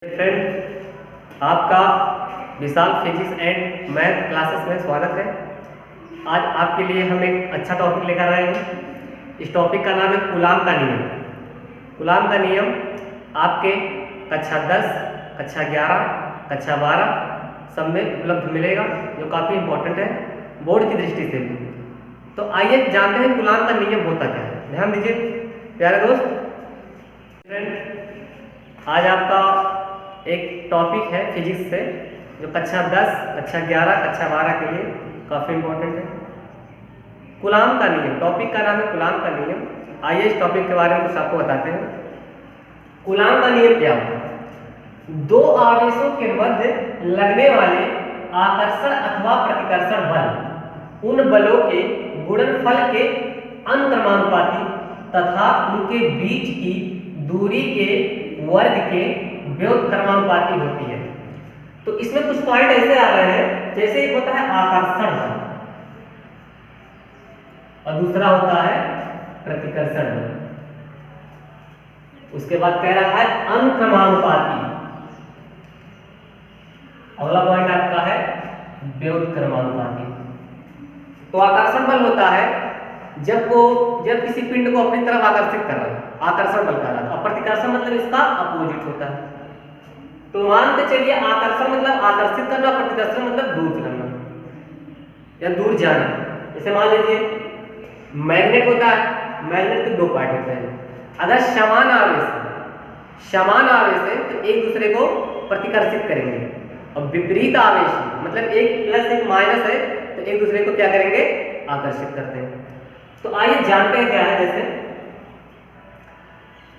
Friend, आपका विशाल physics and math classes में स्वागत है। आज आपके लिए हम एक अच्छा टॉपिक लेकर आए हैं। इस टॉपिक का नाम है कूलाम का नियम। कूलाम का नियम आपके कक्षा 10, कक्षा 11, कक्षा 12 सब में उपलब्ध मिलेगा, जो काफ़ी इम्पोर्टेंट है बोर्ड की दृष्टि से भी। तो आइए जानते हैं कूलाम का नियम होता क्या है। ध्यान दीजिए प्यारे दोस्त। फ्रेंड, आज आपका एक टॉपिक है फिजिक्स से, जो कक्षा 10, कक्षा 11, कक्षा 12 के लिए काफ़ी इम्पोर्टेंट है। कूलाम का नियम, टॉपिक का नाम है कूलाम का नियम। आइए इस टॉपिक के बारे में कुछ आपको बताते हैं। कूलाम का नियम क्या होता है? दो आवेशों के मध्य लगने वाले आकर्षण अथवा प्रतिकर्षण बल उन बलों के गुणनफल के अंतर्मानुपाती तथा उनके बीच की दूरी के वर्ग के व्युत्क्रमानुपाती होती है। तो इसमें कुछ पॉइंट ऐसे आ रहे हैं, जैसे एक होता है आकर्षण बल और दूसरा होता है प्रतिकर्षण बल। उसके बाद कह रहा है अनुक्रमानुपाती। अगला पॉइंट आपका है व्युत्क्रमानुपाती। तो आकर्षण बल होता है जब किसी पिंड को अपनी तरफ आकर्षित कर रहा है, आकर्षण बल कर रहा है। और प्रतिकर्षण मतलब इसका अपोजिट होता है। तो मानते चलिए आकर्षण मतलब आकर्षित करना, प्रतिकर्षण मतलब दूर करना या दूर जाना। जैसे मान लीजिए मैग्नेट होता है, मैग्नेट के दो पार्ट होते हैं। अगर समान आवेश है तो एक दूसरे को प्रतिकर्षित करेंगे, और विपरीत आवेश मतलब एक प्लस एक माइनस है तो एक दूसरे को क्या करेंगे, आकर्षित करते हैं। तो आइए जानते हैं क्या है। जैसे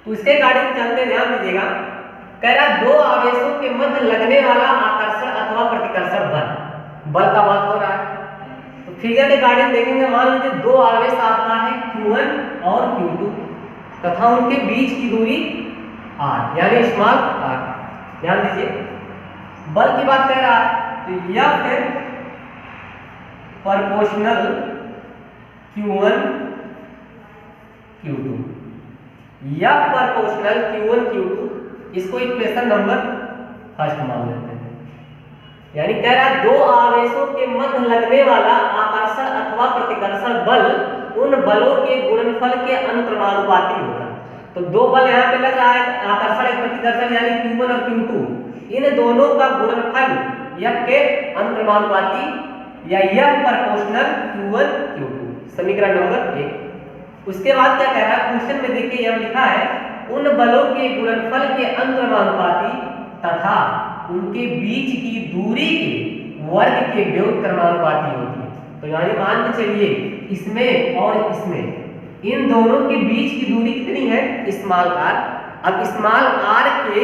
तो इसके रिगार्डिंग जानते हैं, ध्यान दीजिएगा। कह रहा दो आवेशों के मध्य लगने वाला आकर्षण अथवा प्रतिकर्षण बल का बात हो रहा है। तो फिगर के रिगार्डिंग देखेंगे, मान लीजिए दो आवेश आपका है Q1 और Q2 तथा उनके बीच की दूरी r यानी स्मॉल r। ध्यान दीजिए बल की बात कर रहा है, तो यह है प्रोपोर्शनल Q1 Q2, या प्रोपोर्शनल Q1 Q2, इसको इक्वेशन नंबर फर्स्ट मान लेते हैं। यानी कह रहा है दो आवेशों के मध्य लगने वाला आकर्षण अथवा प्रतिकर्षण बल उन बलों के गुणनफल के अनुक्रमानुपाती होगा। तो दो बल यहाँ पे लग रहा है, आकर्षण और प्रतिकर्षण यानी Q1 और Q2, इन दोनों का गुणनफल यह के अनुक्रमानुपाती या यह प्रोपोर्शनल Q1 Q2, समीकरण नंबर 1। उसके बाद क्या कह रहा है क्वेश्चन में, देखिए यह लिखा है उन बलों के गुणनफल के अनुक्रमानुपाती तथा उनके बीच की दूरी के वर्ग के व्युत्क्रमानुपाती होती है। तो यानी मान के चलिए इसमें और इसमें इन दोनों के बीच की दूरी कितनी है, स्मॉल r। अब स्मॉल r के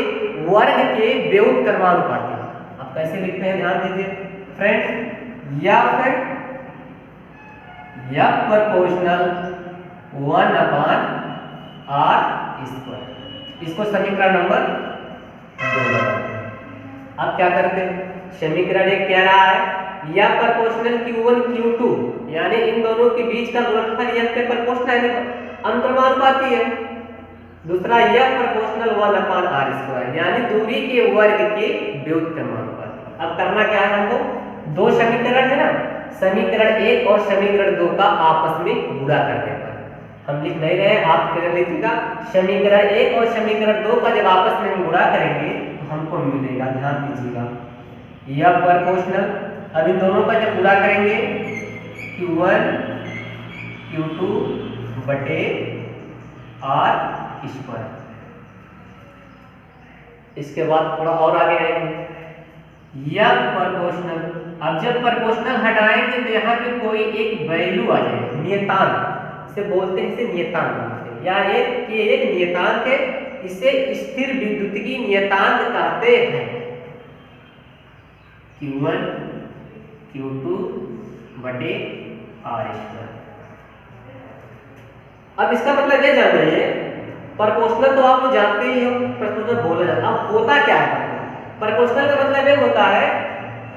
वर्ग के व्युत्क्रमानुपाती अब कैसे लिखते हैं, ध्यान दीजिए फ्रेंड्स। या प्रोपोर्शनल 1/r², इसको समीकरण नंबर 2 लगाते हैं। अब क्या करते हैं, समीकरण 1 कह रहा है या प्रोपोर्शनल Q1 Q2 यानी इन दोनों के बीच का गुणनफल यह पे प्रोपोर्शनल है, अनुक्रमानुपाती है। दूसरा यह प्रोपोर्शनल 1/r² यानी दूरी के वर्ग के व्युत्क्रमानुपाती। अब करना क्या है हमको, दो समीकरण है ना, समीकरण 1 और समीकरण 2 का आपस में गुणा करने पर हम लिख नहीं रहे, आप कर लीजिएगा। समीकरण 1 और समीकरण 2 का जब आपस में गुणा करेंगे तो हमको मिलेगा, ध्यान दीजिएगा, यह प्रोपोर्शनल। अब इन दोनों का जब गुणा करेंगे Q1 Q2 बटे r²। इसके बाद थोड़ा और आगे आएंगे, यह प्रोपोर्शनल। अब जब प्रोपोर्शनल हटाएंगे तो यहाँ पे कोई एक वैल्यू आ जाएगा, नियतांक से बोलते हैं, इसे नियतांक बोलते हैं, या एक नियतांक है, इसे स्थिर विद्युतीय नियतांक कहते हैं। Q1 Q2 बटे r²। अब इसका मतलब ये जान रहे हैं, प्रोपोर्शनल तो आप लोग जानते ही हो, प्रोपोर्शनल बोला जाता है। अब होता क्या है, प्रोपोर्शनल का मतलब ये होता है,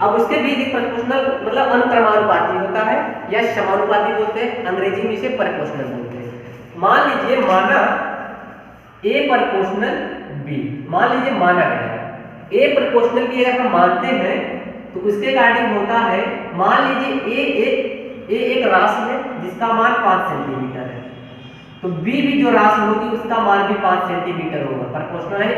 अब उसके बीच प्रोपोर्शनल मतलब अनुक्रमानुपाती होता है या समानुपाती बोलते हैं, अंग्रेजी में इसे प्रोपोर्शनल बोलते हैं। मान लीजिए माना A प्रोपोर्शनल B, मान लीजिए माना गया है ए प्रोपोर्शनल की अगर हम मानते हैं तो उसके अकॉर्डिंग होता है, मान लीजिए ए एक राशि है जिसका मान 5 सेंटीमीटर है, तो बी भी जो राशि होगी उसका मान भी 5 सेंटीमीटर होगा। प्रोपोर्शनल है,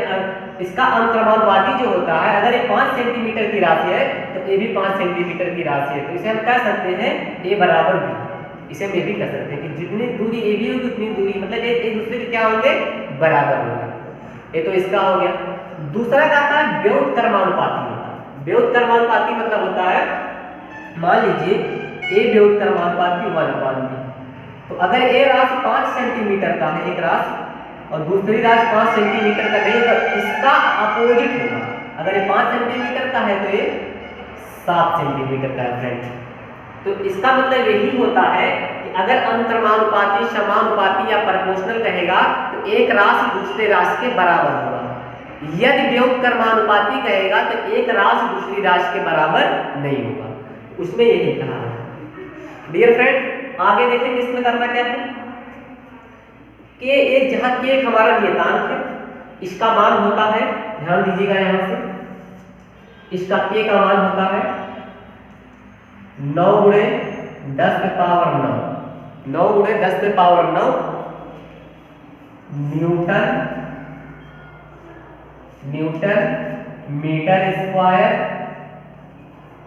इसका अनुक्रमानुपाती जो होता है, अगर ये 5 सेंटीमीटर की राशि है तो ए भी 5 सेंटीमीटर की राशि है, तो इसे हम कह सकते हैं ए बराबर बी। इसे हम ये भी कह सकते हैं कि जितनी दूरी ए बी होगी उतनी दूरी मतलब एक दूसरे के क्या होंगे, बराबर होंगे। ये तो इसका हो गया। दूसरा क्या आता है, व्युत्क्रमानुपाती होता है। व्युत्क्रमानुपाती मतलब होता है, मान लीजिए ए व्युत्क्रमानुपाती 1/b, तो अगर ए राशि 5 सेंटीमीटर का है एक राशि और दूसरी राशि 5 सेंटीमीटर का नहीं, तो इसका अपोजिट होगा। अगर ये 5 सेंटीमीटर का है तो ये 7 सेंटीमीटर का है फ्रेंड्स। तो इसका मतलब यही होता है कि अगर अनुक्रमानुपाती, समानुपाती या प्रोपोर्शनल कहेगा तो एक राशि दूसरे राशि के बराबर होगा। यदि व्युत्क्रमानुपाती कहेगा तो एक राशि दूसरी राशि के बराबर नहीं होगा। उसमें यही कहा है। डियर फ्रेंड, आगे देखेंगे इसमें करना क्या है कि एक जहां के हमारा नियतांक है, इसका मान होता है, ध्यान दीजिएगा यहां से, इसका के का मान होता है 9 गुणे 10 पे पावर 9, 9 गुणे 10 पे पावर 9 न्यूटन मीटर स्क्वायर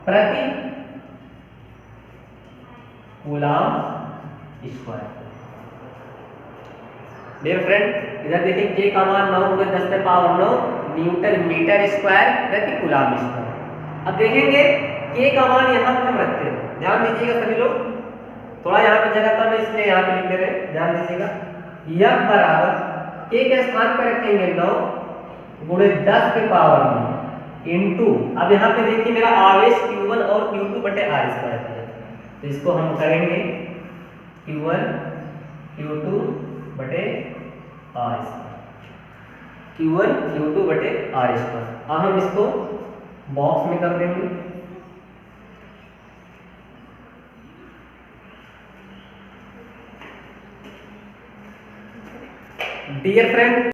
प्रति कूलम स्क्वायर। डियर फ्रेंड, इधर देखिए के का मान 9 गुणे 10 पे पावर 9 न्यूटन मीटर स्क्वायर प्रति कूलम स्क्वायर। अब देखेंगे के का मान यहाँ पर हम रखते हैं, ध्यान दीजिएगा सभी लोग, थोड़ा यहाँ पे जगह कम है इसलिए यहाँ पे लिख दे रहे हैं, ध्यान दीजिएगा। यह बराबर के के स्थान पर रखेंगे 9 गुणे 10 पे पावर 9 इंटू, अब यहाँ पे देखिए मेरा आवेश Q1 और Q2 बटे R स्क्वायर है, तो इसको हम करेंगे Q1 Q2 बटे R स्क्वायर, Q1 Q2 बटे R स्क्वायर। अब हम इसको बॉक्स में कर देंगे। Dear friend,